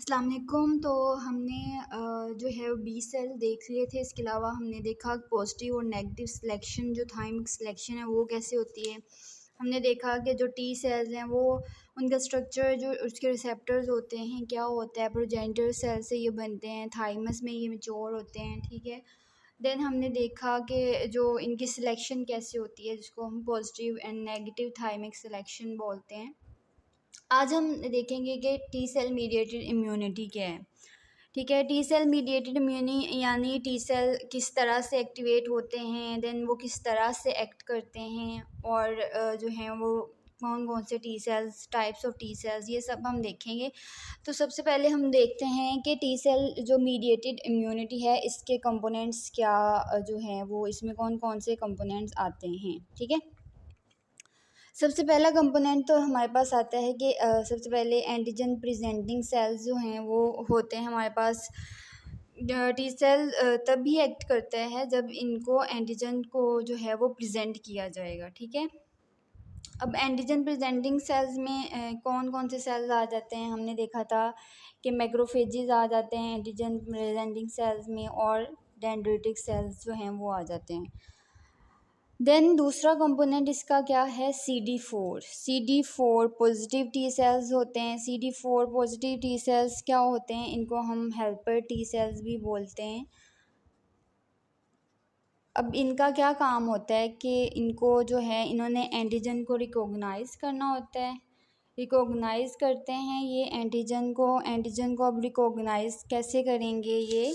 अस्सलाम वालेकुम। तो हमने जो है वो बी सेल देख लिए थे। इसके अलावा हमने देखा पॉजिटिव और नेगेटिव सिलेक्शन जो थाइमिक सिलेक्शन है वो कैसे होती है। हमने देखा कि जो टी सेल्स हैं वो उनका स्ट्रक्चर जो उसके रिसेप्टर्स होते हैं क्या होता है। प्रोजेनिटर सेल से ये बनते हैं, थाइमस में ये मैच्योर होते हैं, ठीक है। देन हमने देखा कि जो इनकी सिलेक्शन कैसे होती है जिसको हम positive and negative thymic selection बोलते हैं। आज हम देखेंगे कि टी सेल मीडिएटेड इम्यूनिटी क्या है। ठीक है, टी सेल मीडिएटेड इम्यूनिटी यानी टी सेल किस तरह से एक्टिवेट होते हैं, देन वो किस तरह से एक्ट करते हैं और जो हैं वो कौन कौन से T cells, types of T cells, ये सब हम देखेंगे। तो सबसे पहले हम देखते हैं कि टी सेल जो मीडिएटेड इम्यूनिटी है इसके कंपोनेंट्स क्या जो हैं वो इसमें कौन कौन से कंपोनेंट्स आते हैं। ठीक है, सबसे पहला कंपोनेंट तो हमारे पास आता है कि सबसे पहले एंटीजन प्रेजेंटिंग सेल्स जो हैं वो होते हैं हमारे पास। टी सेल तभी एक्ट करता है जब इनको एंटीजन को जो है वो प्रेजेंट किया जाएगा। ठीक है, अब एंटीजन प्रेजेंटिंग सेल्स में कौन कौन से सेल्स आ जाते हैं। हमने देखा था कि मैक्रोफेजेस आ जाते हैं एंटीजन प्रेजेंटिंग सेल्स में और डेंड्रिटिक सेल्स जो हैं वो आ जाते हैं। देन दूसरा कंपोनेंट इसका क्या है, CD4 पॉजिटिव टी सेल्स होते हैं। CD4 पॉजिटिव टी सेल्स क्या होते हैं, इनको हम हेल्पर टी सेल्स भी बोलते हैं। अब इनका क्या काम होता है कि इनको जो है इन्होंने एंटीजन को रिकॉग्नाइज करना होता है। रिकॉग्नाइज करते हैं ये एंटीजन को अब रिकॉग्नाइज कैसे करेंगे, ये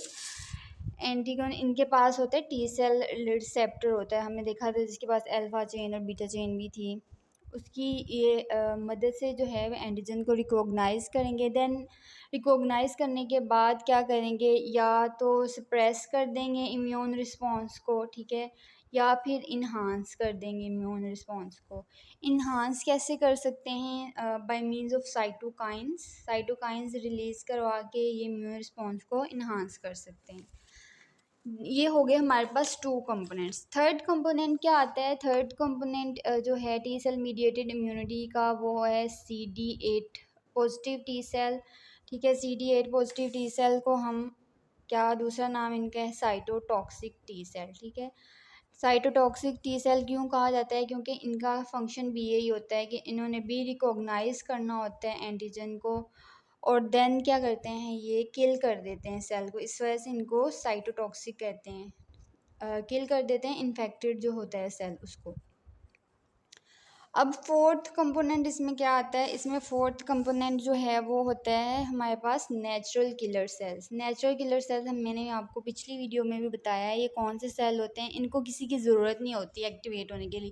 एंटीगन इनके पास होता है टी सेल रिसेप्टर होता है। हमने देखा था जिसके पास अल्फा चेन और बीटा चेन भी थी, उसकी ये मदद से जो है वो एंटीजन को रिकॉग्नाइज करेंगे। देन रिकॉग्नाइज करने के बाद क्या करेंगे, या तो सप्रेस कर देंगे इम्यून रिस्पॉन्स को, ठीक है, या फिर इन्हांस कर देंगे इम्यून रिस्पॉन्स को। इन्हांस कैसे कर सकते हैं, by means of cytokines release करवा के ये इम्यून रिस्पॉन्स को इन्हांस कर सकते हैं। ये हो गए हमारे पास टू कंपोनेंट्स। थर्ड कंपोनेंट क्या आता है, थर्ड कंपोनेंट जो है टी सेल मीडिएटेड इम्यूनिटी का वो है CD8 पॉजिटिव टी सेल। ठीक है, CD8 पॉजिटिव टी सेल को हम क्या दूसरा नाम इनका है साइटोटॉक्सिक टी सेल। ठीक है, साइटोटॉक्सिक टी सेल क्यों कहा जाता है, क्योंकि इनका फंक्शन भी यही होता है कि इन्होंने भी रिकॉग्नाइज करना होता है एंटीजन को और देन क्या करते हैं ये किल कर देते हैं सेल को। इस वजह से इनको साइटोटॉक्सिक कहते हैं। किल कर देते हैं इन्फेक्टेड जो होता है सेल उसको। अब फोर्थ कंपोनेंट इसमें क्या आता है, इसमें फोर्थ कंपोनेंट जो है वो होता है हमारे पास natural killer cells. Natural killer cells मैंने आपको पिछली वीडियो में भी बताया है ये कौन से सेल होते हैं। इनको किसी की ज़रूरत नहीं होती एक्टिवेट होने के लिए,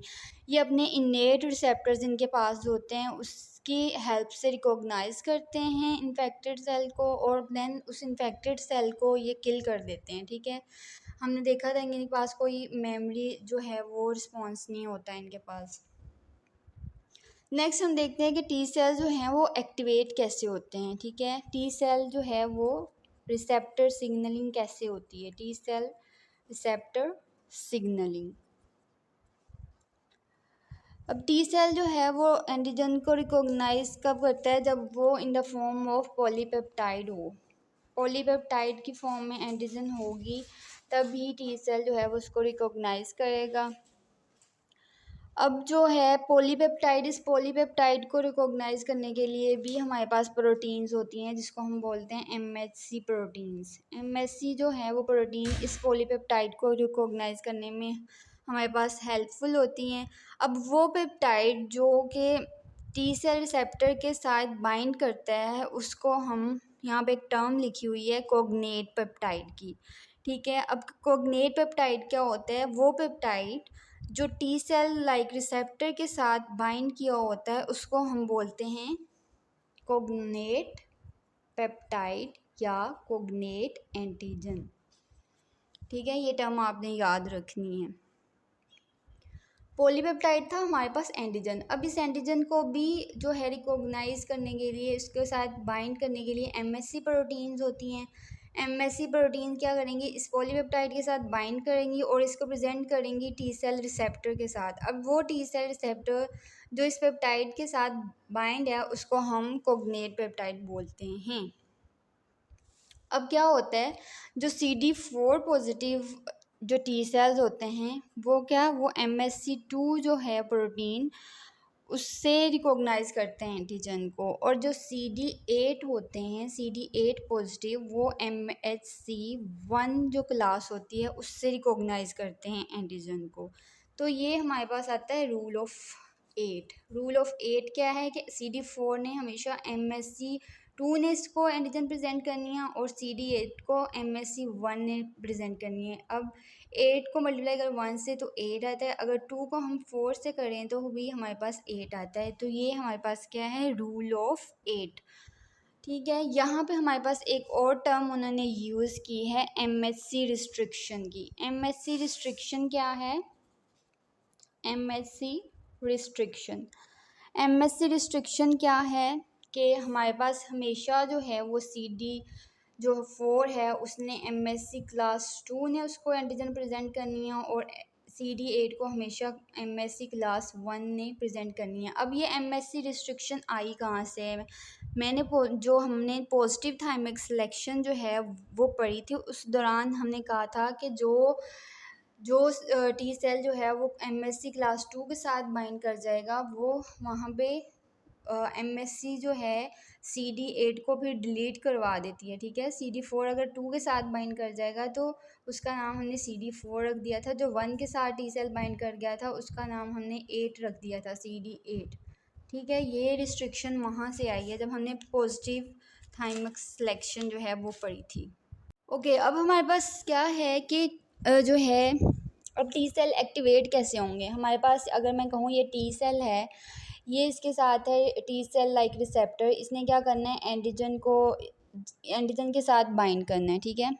ये अपने इनेट रिसेप्टर्स इनके पास जो होते हैं उसकी हेल्प से रिकॉग्नाइज करते हैं इन्फेक्टेड सेल को और देन उस इन्फेक्टेड सेल को ये किल कर देते हैं। ठीक है, हमने देखा था इनके पास कोई मेमोरी जो है वो रिस्पॉन्स नहीं होता है इनके पास। नेक्स्ट हम देखते हैं कि टी सेल जो हैं वो एक्टिवेट कैसे होते हैं। ठीक है, टी सेल जो है वो रिसेप्टर सिग्नलिंग कैसे होती है, टी सेल रिसेप्टर सिग्नलिंग। अब टी सेल जो है वो एंटीजन को रिकॉग्नाइज कब करता है, जब वो in the form of polypeptide हो। पॉलीपेप्टाइड की फॉर्म में एंटीजन होगी तभी टी सेल जो है वो उसको रिकॉग्नाइज करेगा। अब जो है पॉलीपेप्टाइड, इस पॉलीपेप्टाइड को रिकॉग्नाइज करने के लिए भी हमारे पास प्रोटीन्स होती हैं जिसको हम बोलते हैं MHC प्रोटीन्स। MHC जो है वो प्रोटीन इस पॉलीपेप्टाइड को रिकॉग्नाइज करने में हमारे पास हेल्पफुल होती हैं। अब वो पेप्टाइड जो कि टी सेल रिसेप्टर के साथ बाइंड करता है उसको हम यहाँ पे एक टर्म लिखी हुई है कोग्नेट पेप्टाइड की। ठीक है, अब कोग्नेट पेप्टाइड क्या होता है, वो पेप्टाइड जो टी सेल लाइक रिसेप्टर के साथ बाइंड किया होता है उसको हम बोलते हैं कोग्नेट पेप्टाइड या कोग्नेट एंटीजन। ठीक है, ये टर्म आपने याद रखनी है। पॉलीपेप्टाइड था हमारे पास एंटीजन। अब इस एंटीजन को भी जो है रिकॉग्नाइज करने के लिए इसके साथ बाइंड करने के लिए MHC प्रोटीन्स होती हैं। MHC प्रोटीन क्या करेंगी, इस पॉलीपेप्टाइड के साथ बाइंड करेंगी और इसको प्रेजेंट करेंगी टी सेल रिसेप्टर के साथ। अब वो टी सेल रिसेप्टर जो इस पेप्टाइड के साथ बाइंड है उसको हम कोग्नेट पेप्टाइड बोलते हैं। अब क्या होता है, जो CD4 पॉजिटिव जो टी सेल्स होते हैं वो MSC2 जो है प्रोटीन उससे रिकॉग्नाइज करते हैं एंटीजन को, और जो CD8 होते हैं, CD8 पॉजिटिव, वो MHC1 जो क्लास होती है उससे रिकॉग्नाइज करते हैं एंटीजन को। तो ये हमारे पास आता है रूल ऑफ 8। रूल ऑफ 8 क्या है कि CD4 ने हमेशा MSC2 ने इसको एंटीजन प्रेजेंट करनी है और CD8 को MSC1 ने प्रेजेंट करनी है। अब 8 को मल्टीप्लाई अगर 1 से तो 8 आता है, अगर 2 को हम 4 से करें तो भी हमारे पास 8 आता है। तो ये हमारे पास क्या है, रूल ऑफ 8। ठीक है, यहाँ पे हमारे पास एक और टर्म उन्होंने यूज़ की है MHC रिस्ट्रिक्शन की। MHC रिस्ट्रिक्शन क्या है, MHC रिस्ट्रिक्शन, MHC रिस्ट्रिक्शन क्या है कि हमारे पास हमेशा जो है वो CD4 है उसने MSC क्लास 2 ने उसको एंटीजन प्रेजेंट करनी है, और CD8 को हमेशा MSC क्लास 1 ने प्रेजेंट करनी है। अब ये MSC रिस्ट्रिक्शन आई कहाँ से है, जो हमने पॉजिटिव थाइमिक सिलेक्शन जो है वो पढ़ी थी, उस दौरान हमने कहा था कि जो टी सेल जो है वो MSC क्लास 2 के साथ बाइंड कर जाएगा, वो वहाँ पे MSC जो है CD8 को फिर डिलीट करवा देती है। ठीक है, CD4 अगर 2 के साथ बाइंड कर जाएगा तो उसका नाम हमने CD4 रख दिया था, जो 1 के साथ टी सेल बाइंड कर गया था उसका नाम हमने 8 रख दिया था, CD8। ठीक है, ये रिस्ट्रिक्शन वहाँ से आई है जब हमने पॉजिटिव थाइमिक सिलेक्शन जो है वो पढ़ी थी। ओके, अब हमारे पास क्या है कि जो है अब टी सेल एक्टिवेट कैसे होंगे हमारे पास। अगर मैं कहूँ ये टी सेल है, ये इसके साथ है टी सेल लाइक रिसेप्टर, इसने क्या करना है, एंटीजन के साथ बाइंड करना है। ठीक है,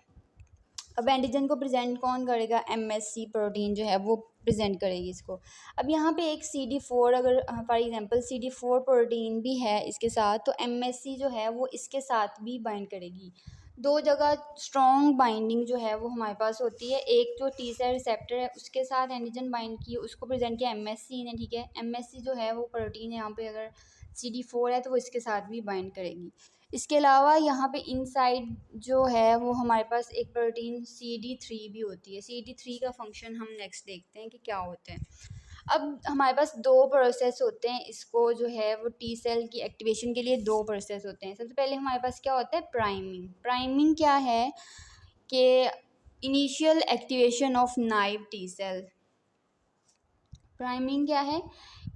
अब एंटीजन को प्रेजेंट कौन करेगा, MSC प्रोटीन जो है वो प्रेजेंट करेगी इसको। अब यहाँ पे एक CD4 अगर फॉर एग्जांपल CD4 प्रोटीन भी है इसके साथ, तो MSC जो है वो इसके साथ भी बाइंड करेगी। दो जगह स्ट्रॉन्ग बाइंडिंग जो है वो हमारे पास होती है, एक जो टी सेल रिसेप्टर है उसके साथ एंटीजन बाइंड की, उसको प्रेजेंट किया MSC ने। ठीक है, MSC जो है वो प्रोटीन है, यहाँ पे अगर CD4 है तो वो इसके साथ भी बाइंड करेगी। इसके अलावा यहाँ पे इनसाइड जो है वो हमारे पास एक प्रोटीन CD3 भी होती है। CD3 का फंक्शन हम नेक्स्ट देखते हैं कि क्या होता है। अब हमारे पास दो प्रोसेस होते हैं, इसको जो है वो टी सेल की एक्टिवेशन के लिए दो प्रोसेस होते हैं। सबसे पहले हमारे पास क्या होता है, प्राइमिंग। प्राइमिंग क्या है कि initial activation of naive T cell. Priming क्या है,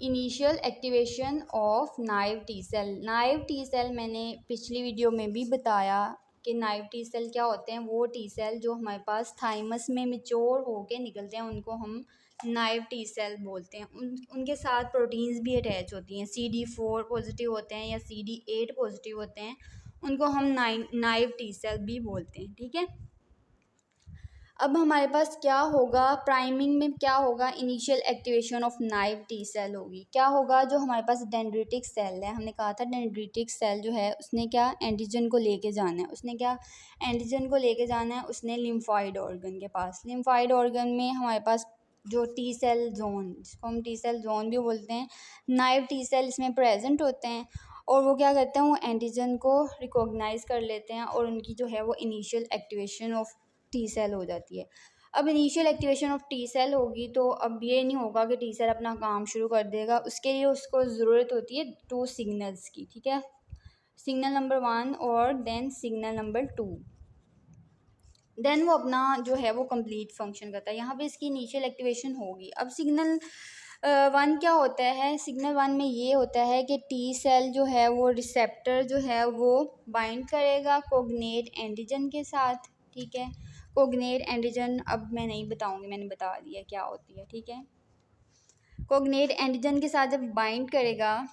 initial activation of naive T cell. Naive T cell मैंने पिछली वीडियो में भी बताया कि नाइव टी सेल क्या होते हैं, वो टी सेल जो हमारे पास थाइमस में मेच्योर होके निकलते हैं उनको हम नाइव टी सेल बोलते हैं। उनके साथ प्रोटीन्स भी अटैच होती हैं, CD4 पॉजिटिव होते हैं या CD8 पॉजिटिव होते हैं, उनको हम नाइव टी सेल भी बोलते हैं। ठीक है, अब हमारे पास क्या होगा, प्राइमिंग में क्या होगा, initial activation of naive T cell होगी। क्या होगा, जो हमारे पास डेंड्रिटिक सेल है, हमने कहा था डेंड्रिटिक सेल जो है उसने क्या एंटीजन को लेके जाना है, उसने लिम्फॉइड ऑर्गन के पास। लिम्फॉइड ऑर्गन में हमारे पास जो टी सेल जोन, जिसको हम टी सेल जोन भी बोलते हैं, नाइव टी सेल इसमें प्रेजेंट होते हैं, और वो क्या करते हैं, वो एंटीजन को रिकॉग्नाइज कर लेते हैं और उनकी जो है वो initial activation of T cell हो जाती है। अब initial activation of T cell होगी तो अब ये नहीं होगा कि टी सेल अपना काम शुरू कर देगा, उसके लिए उसको ज़रूरत होती है 2 सिग्नल्स की। ठीक है, सिग्नल नंबर 1 और देन सिग्नल नंबर 2, देन वो अपना जो है वो कंप्लीट फंक्शन करता है। यहाँ पे इसकी इनिशियल एक्टिवेशन होगी। अब सिग्नल 1 क्या होता है, सिग्नल 1 में ये होता है कि टी सेल जो है वो रिसेप्टर जो है वो बाइंड करेगा कोग्नेट एंटीजन के साथ। ठीक है, कोग्नेट एंटीजन अब मैं नहीं बताऊंगी, मैंने बता दिया क्या होती है। ठीक है, कोग्नेट एंटीजन के साथ जब बाइंड करेगा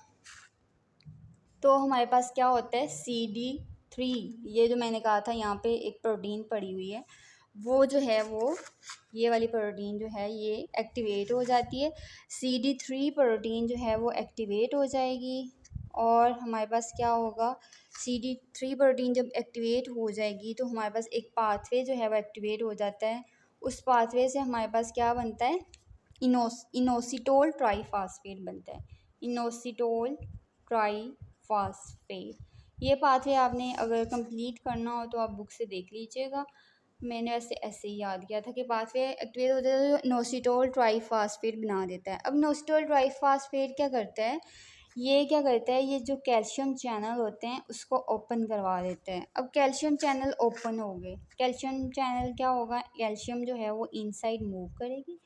तो हमारे पास क्या होता है, CD3, ये जो मैंने कहा था यहाँ पे एक प्रोटीन पड़ी हुई है, वो जो है वो ये वाली प्रोटीन जो है ये एक्टिवेट हो जाती है। CD3 प्रोटीन जो है वो एक्टिवेट हो जाएगी और हमारे पास क्या होगा, CD3 प्रोटीन जब एक्टिवेट हो जाएगी तो हमारे पास एक पाथवे जो है वो एक्टिवेट हो जाता है। उस पाथवे से हमारे पास क्या बनता है, इनोसिटोल ट्राईफास्फेट बनता है। इनोसिटोल ट्राईफास्फेट, ये पाथवे आपने अगर कंप्लीट करना हो तो आप बुक से देख लीजिएगा। मैंने वैसे ऐसे ही याद किया था कि पाथवे एक्टिवेट हो जाता है तो नोसिटोल ट्राइफास्फेट बना देता है। अब नोसिटोल ट्राइफास्फेट क्या करता है, ये क्या करता है, ये जो कैल्शियम चैनल होते हैं उसको ओपन करवा देता है। अब कैल्शियम चैनल ओपन हो गए, कैल्शियम चैनल क्या होगा, कैल्शियम जो है वो इनसाइड मूव करेगी।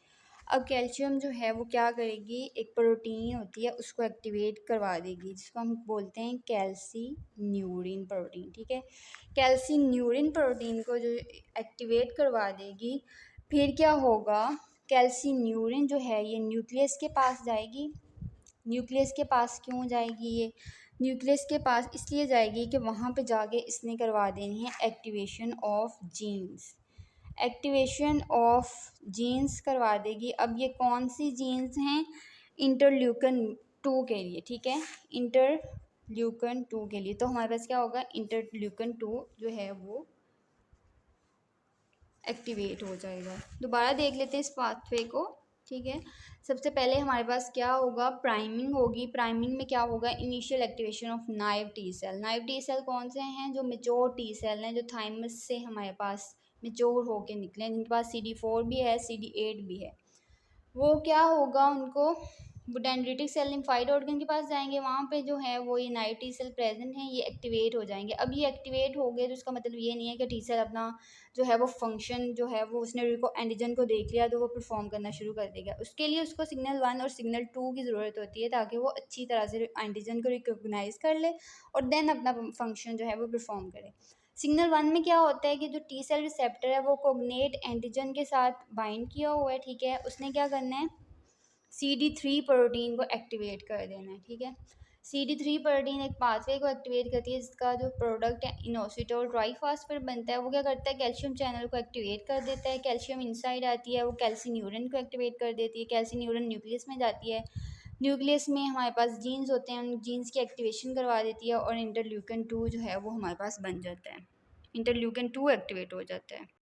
अब कैल्शियम जो है वो क्या करेगी, एक प्रोटीन होती है उसको एक्टिवेट करवा देगी जिसको हम बोलते हैं कैल्सीन्यूरिन प्रोटीन। ठीक है, कैल्सीन्यूरिन प्रोटीन को जो एक्टिवेट करवा देगी, फिर क्या होगा, कैल्सीन्यूरिन जो है ये न्यूक्लियस के पास जाएगी। न्यूक्लियस के पास क्यों जाएगी, ये न्यूक्लियस के पास इसलिए जाएगी कि वहाँ पे जाके इसने करवा देनी है activation of genes. Activation of genes करवा देगी। अब ये कौन सी जीन्स हैं, इंटरल्यूकन 2 के लिए। ठीक है, इंटरल्यूकन 2 के लिए। तो हमारे पास क्या होगा, इंटरल्यूकन 2 जो है वो एक्टिवेट हो जाएगा। दोबारा देख लेते हैं इस पाथवे को। ठीक है, सबसे पहले हमारे पास क्या होगा, प्राइमिंग होगी। प्राइमिंग में क्या होगा, initial activation of naive T cell. Naive T cell कौन से हैं, जो मेच्योर टी सेल हैं, जो थाइमस से हमारे पास मेच्योर होके निकले हैं, जिनके पास CD4 भी है, CD8 भी है। वो क्या होगा, उनको वो डेंड्रिटिक सेल लिम्फाइड ऑर्गन के पास जाएंगे, वहाँ पे जो है वो ये नाइव टी सेल प्रेजेंट हैं, ये एक्टिवेट हो जाएंगे। अब ये एक्टिवेट हो गए तो इसका मतलब ये नहीं है कि टी सेल अपना जो है वो फंक्शन जो है वो उसने एंटीजन को देख लिया तो वो परफॉर्म करना शुरू कर देगा। उसके लिए उसको सिग्नल 1 और सिग्नल 2 की ज़रूरत होती है ताकि वो अच्छी तरह से एंटीजन को रिकॉग्नाइज कर ले और देन अपना फंक्शन जो है वो परफॉर्म करे। सिग्नल 1 में क्या होता है कि जो टी सेल रिसेप्टर है वो कोग्नेट एंटीजन के साथ बाइंड किया हुआ है। ठीक है, उसने क्या करना है, CD3 प्रोटीन को एक्टिवेट कर देना है। ठीक है, CD3 प्रोटीन एक पाथवे को एक्टिवेट करती है जिसका जो प्रोडक्ट है इनोसिटोल ट्राइफास्फेट बनता है। वो क्या करता है, कैल्शियम चैनल को एक्टिवेट कर देता है। कैल्शियम इनसाइड आती है, वो कैल्सीन्यूरिन को एक्टिवेट कर देती है। कैल्सीन्यूरिन न्यूक्लियस में जाती है, न्यूक्लियस में हमारे पास जीन्स होते हैं, उन जीन्स की एक्टिवेशन करवा देती है और इंटरल्यूकन 2 जो है वो हमारे पास बन जाता है। इंटरल्यूकन 2 एक्टिवेट हो जाता है।